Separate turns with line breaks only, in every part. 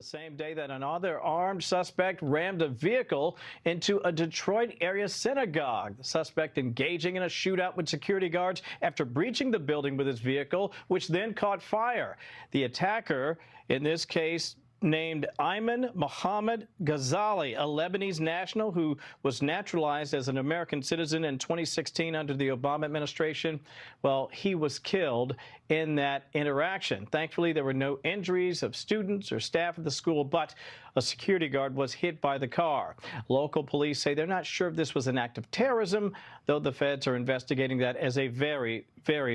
The same day that another armed suspect rammed a vehicle into a Detroit area synagogue. The suspect engaging in a shootout with security guards after breaching the building with his vehicle, which then caught fire. The attacker, in this case, named Iman Mohammed Gazali, a Lebanese national who was naturalized as an American citizen in 2016 under the Obama administration. Well, he was killed in that interaction. Thankfully, there were no injuries of students or staff at the school, but a security guard was hit by the car. Local police say they're not sure if this was an act of terrorism, though the feds are investigating that as a very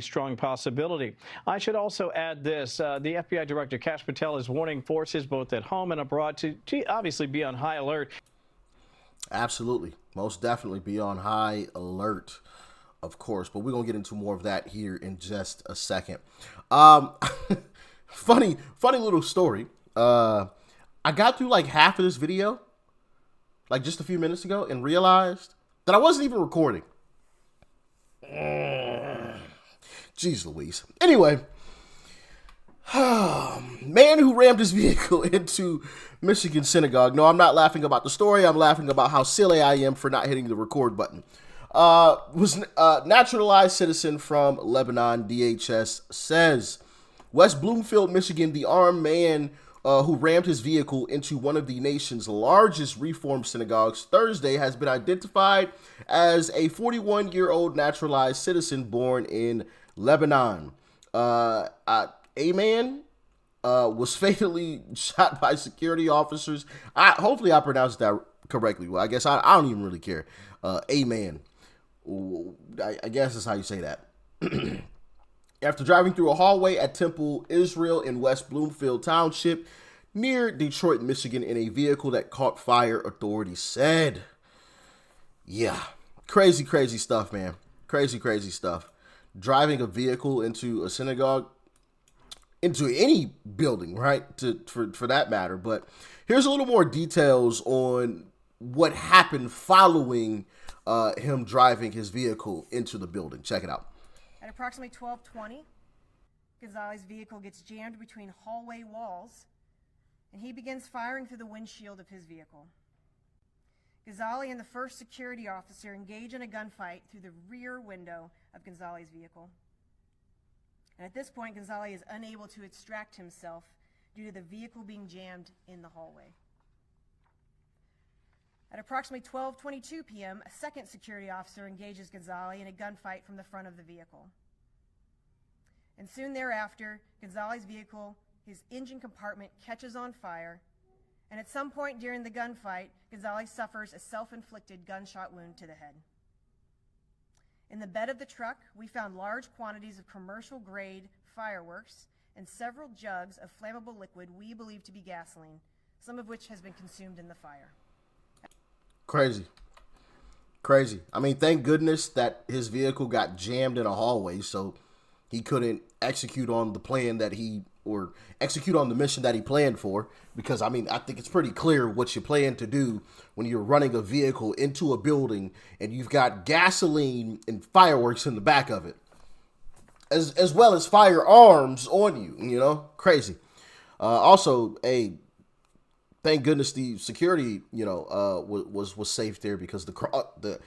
strong possibility. I should also add this. The FBI Director Kash Patel is warning forces both at home and abroad to obviously be on high alert.
Absolutely. Most definitely be on high alert, of course. But we're going to get into more of that here in just a second. Funny little story. I got through like half of this video, like just a few minutes ago, and realized that I wasn't even recording. Jeez Louise. Anyway, man who rammed his vehicle into Michigan synagogue. No, I'm not laughing about the story. I'm laughing about how silly I am for not hitting the record button. Was a naturalized citizen from Lebanon, DHS says. West Bloomfield, Michigan, the armed man who rammed his vehicle into one of the nation's largest Reform synagogues Thursday has been identified as a 41-year-old naturalized citizen born in Lebanon. Iman was fatally shot by security officers. Hopefully I pronounced that correctly. Well, I guess I don't even really care. Iman. I guess that's how you say that. After driving through a hallway at Temple Israel in West Bloomfield Township near Detroit, Michigan, in a vehicle that caught fire, authorities said. Yeah, crazy stuff, man. Crazy stuff. Driving a vehicle into a synagogue, into any building, right, for that matter. But here's a little more details on what happened following him driving his vehicle into the building. Check it out.
At approximately 12:20, Gazali's vehicle gets jammed between hallway walls, and he begins firing through the windshield of his vehicle. Gazali and the first security officer engage in a gunfight through the rear window of Gazali's vehicle. And at this point, Gazali is unable to extract himself due to the vehicle being jammed in the hallway. At approximately 12:22 p.m., a second security officer engages Gazali in a gunfight from the front of the vehicle. And soon thereafter, Gazali's vehicle, his engine compartment, catches on fire, and at some point during the gunfight, Gazali suffers a self-inflicted gunshot wound to the head. In the bed of the truck, we found large quantities of commercial-grade fireworks and several jugs of flammable liquid we believe to be gasoline, some of which has been consumed in the fire.
Crazy. I mean, thank goodness that his vehicle got jammed in a hallway so he couldn't execute on the plan or execute on the mission that he planned for. Because, I mean, I think it's pretty clear what you plan to do when you're running a vehicle into a building and you've got gasoline and fireworks in the back of it, as well as firearms on you, you know, crazy. Also, thank goodness the security, was safe there, because the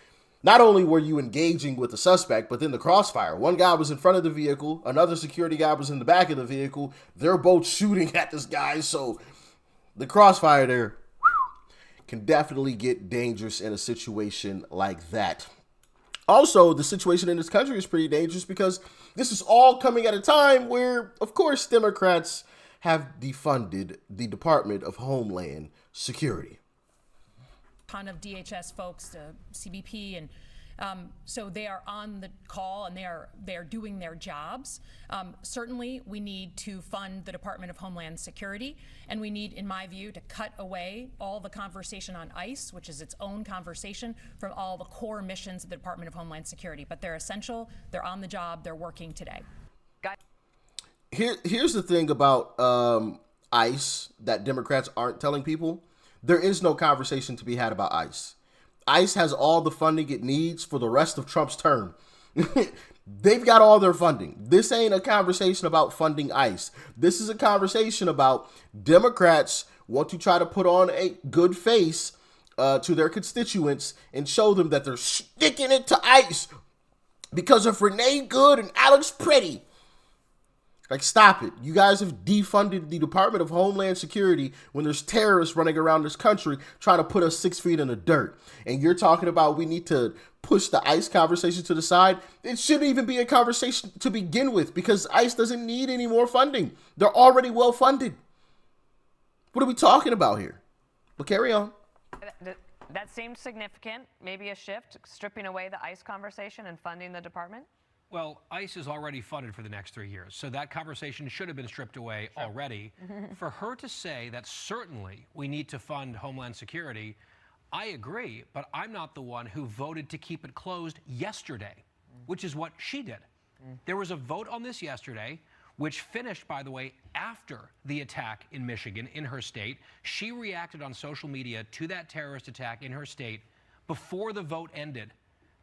not only were you engaging with the suspect, but then the crossfire. One guy was in front of the vehicle, another security guy was in the back of the vehicle. They're both shooting at this guy, so the crossfire there can definitely get dangerous in a situation like that. Also, the situation in this country is pretty dangerous because this is all coming at a time where, of course, Democrats have defunded the Department of Homeland Security.
Ton of DHS folks, CBP, and so they are on the call and they are doing their jobs. Certainly, we need to fund the Department of Homeland Security, and we need, in my view, to cut away all the conversation on ICE, which is its own conversation, from all the core missions of the Department of Homeland Security. But they're essential. They're on the job. They're working today.
Here's the thing about ICE that Democrats aren't telling people. There is no conversation to be had about ICE. ICE has all the funding it needs for the rest of Trump's term. They've got all their funding. This ain't a conversation about funding ICE. This is a conversation about Democrats want to try to put on a good face to their constituents and show them that they're sticking it to ICE because of Renee Good and Alex Pretty. Like, stop it. You guys have defunded the Department of Homeland Security when there's terrorists running around this country trying to put us 6 feet in the dirt. And you're talking about we need to push the ICE conversation to the side. It shouldn't even be a conversation to begin with because ICE doesn't need any more funding. They're already well funded. What are we talking about here? But carry on.
That seemed significant, maybe a shift, stripping away the ICE conversation and funding the department?
Well, ICE is already funded for the next 3 years, so that conversation should have been stripped away already. For her to say that certainly we need to fund Homeland Security, I agree, but I'm not the one who voted to keep it closed yesterday, which is what she did. There was a vote on this yesterday, which finished, by the way, after the attack in Michigan, in her state. She reacted on social media to that terrorist attack in her state before the vote ended.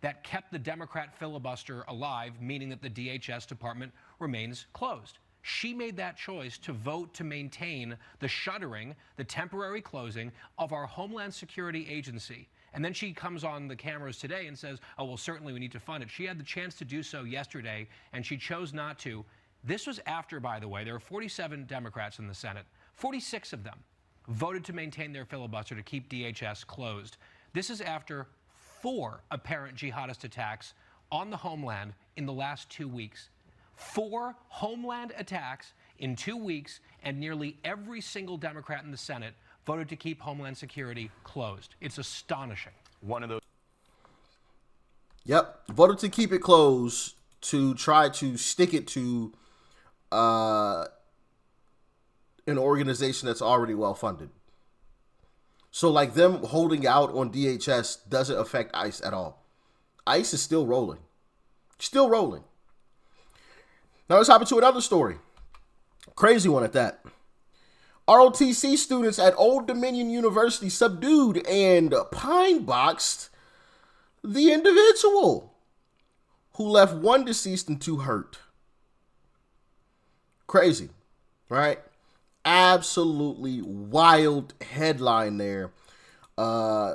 That kept the Democrat filibuster alive, meaning that the DHS department remains closed. She made that choice to vote to maintain the shuttering, the temporary closing of our Homeland Security Agency. And then she comes on the cameras today and says, oh, well, certainly we need to fund it. She had the chance to do so yesterday, and she chose not to. This was after, by the way, there are 47 Democrats in the Senate. 46 of them voted to maintain their filibuster to keep DHS closed. This is after 4 apparent jihadist attacks on the homeland in the last 2 weeks. 4 homeland attacks in 2 weeks, and nearly every single Democrat in the Senate voted to keep Homeland Security closed. It's astonishing.
One of those.
Yep, voted to keep it closed to try to stick it to an organization that's already well funded. So, like, them holding out on DHS doesn't affect ICE at all. ICE is still rolling. Still rolling. Now, let's hop into another story. Crazy one at that. ROTC students at Old Dominion University subdued and pine-boxed the individual who left 1 deceased and 2 hurt. Crazy, right? Absolutely wild headline there. I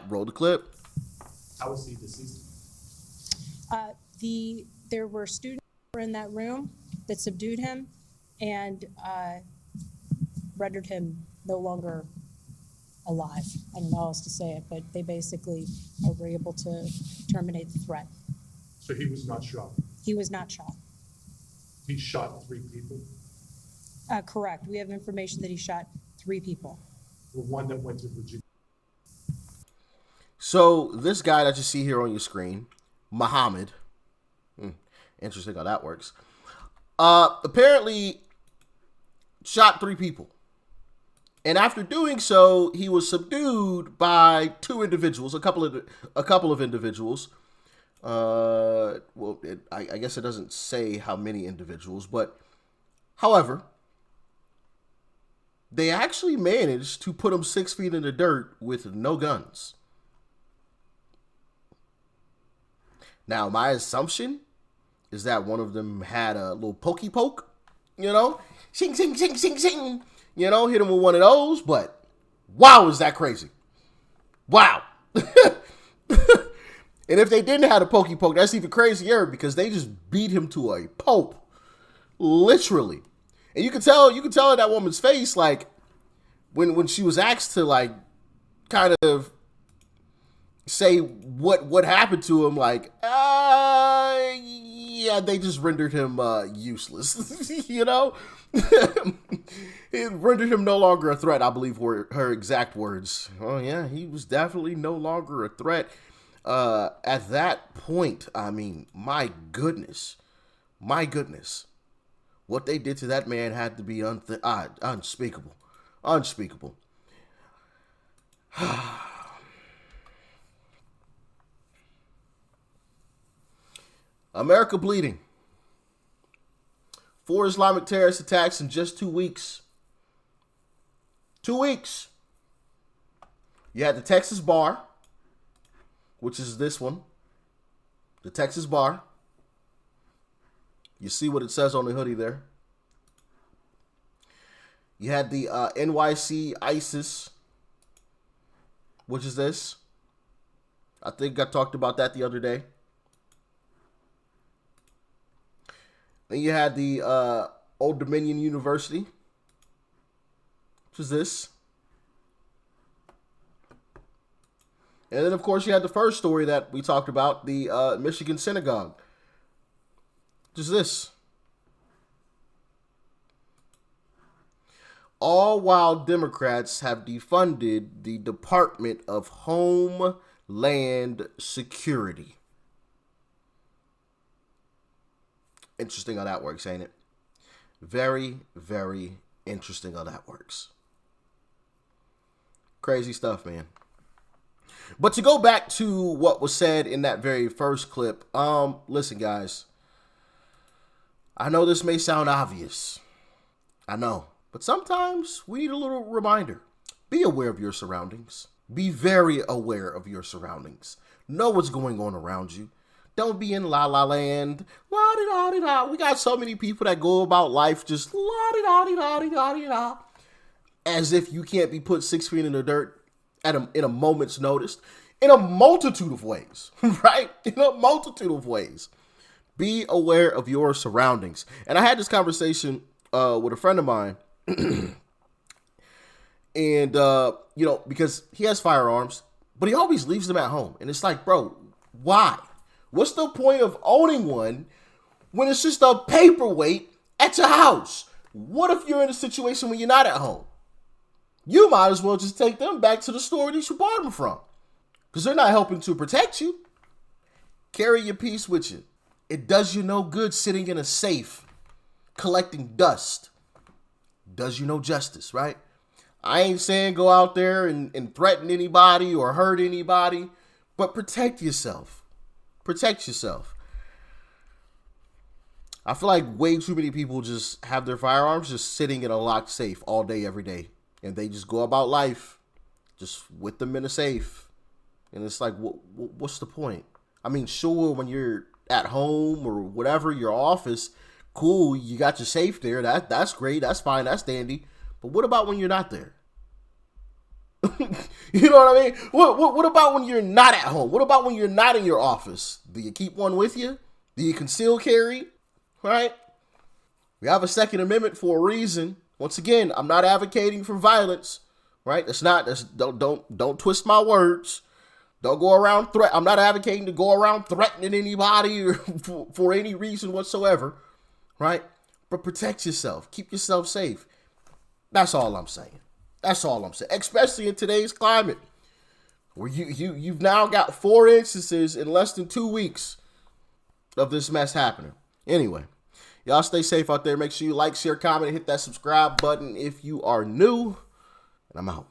rolled the clip.
How was he deceased?
There were students who were in that room that subdued him and rendered him no longer alive. I don't know how else to say it, but they basically were able to terminate the threat.
So he was not shot?
He was not shot.
He shot 3 people?
Correct. We have information that he shot 3 people.
The one that went to Virginia.
So this guy that you see here on your screen, Muhammad, interesting how that works, apparently shot 3 people. And after doing so, he was subdued by 2 individuals, a couple of individuals. I guess it doesn't say how many individuals, but however, they actually managed to put him 6 feet in the dirt with no guns. Now, my assumption is that one of them had a little pokey poke, shing, shing, shing, shing, shing, hit him with one of those, but wow, is that crazy. Wow. And if they didn't have a pokey poke, that's even crazier because they just beat him to a pulp, literally. And you can tell in that woman's face, like when she was asked to like kind of say what happened to him, like yeah, they just rendered him useless. It rendered him no longer a threat, I believe were her exact words. Oh yeah, he was definitely no longer a threat. At that point, I mean, my goodness, what they did to that man had to be unspeakable. America bleeding. 4 Islamic terrorist attacks in just 2 weeks. 2 weeks. You had the Texas bar. which is this one, the Texas bar. You see what it says on the hoodie there. You had the NYC ISIS, which is this. I think I talked about that the other day. Then you had the Old Dominion University, which is this. And then, of course, you had the first story that we talked about, the Michigan Synagogue, which is this. All while Democrats have defunded the Department of Homeland Security. Interesting how that works, ain't it? Very, very interesting how that works. Crazy stuff, man. But to go back to what was said in that very first clip, listen, guys. I know this may sound obvious. I know. But sometimes we need a little reminder. Be aware of your surroundings. Be very aware of your surroundings. Know what's going on around you. Don't be in la la land. La di da di da. We got so many people that go about life just la di da di da di da di da, as if you can't be put 6 feet in the dirt in a moment's notice. In a multitude of ways, right? In a multitude of ways. Be aware of your surroundings. And I had this conversation with a friend of mine. And, because he has firearms, but he always leaves them at home. And it's like, bro, why? What's the point of owning one when it's just a paperweight at your house? What if you're in a situation when you're not at home? You might as well just take them back to the store that you bought them from, because they're not helping to protect you. Carry your piece with you. It does you no good sitting in a safe collecting dust. Does you no justice, right? I ain't saying go out there and threaten anybody or hurt anybody, but protect yourself. Protect yourself. I feel like way too many people just have their firearms just sitting in a locked safe all day, every day. And they just go about life just with them in a safe. And it's like, what's the point? I mean, sure, when you're at home or whatever, your office, cool, you got your safe there. That's great. That's fine. That's dandy. But what about when you're not there? You know what I mean? What about when you're not at home? What about when you're not in your office? Do you keep one with you? Do you conceal carry? Right? We have a Second Amendment for a reason. Once again, I'm not advocating for violence. Right? Don't twist my words. Don't go around I'm not advocating to go around threatening anybody or for any reason whatsoever. Right? But protect yourself. Keep yourself safe. That's all I'm saying. That's all I'm saying. Especially in today's climate, where you've now got 4 instances in less than 2 weeks of this mess happening. Anyway, y'all stay safe out there. Make sure you like, share, comment, and hit that subscribe button if you are new. And I'm out.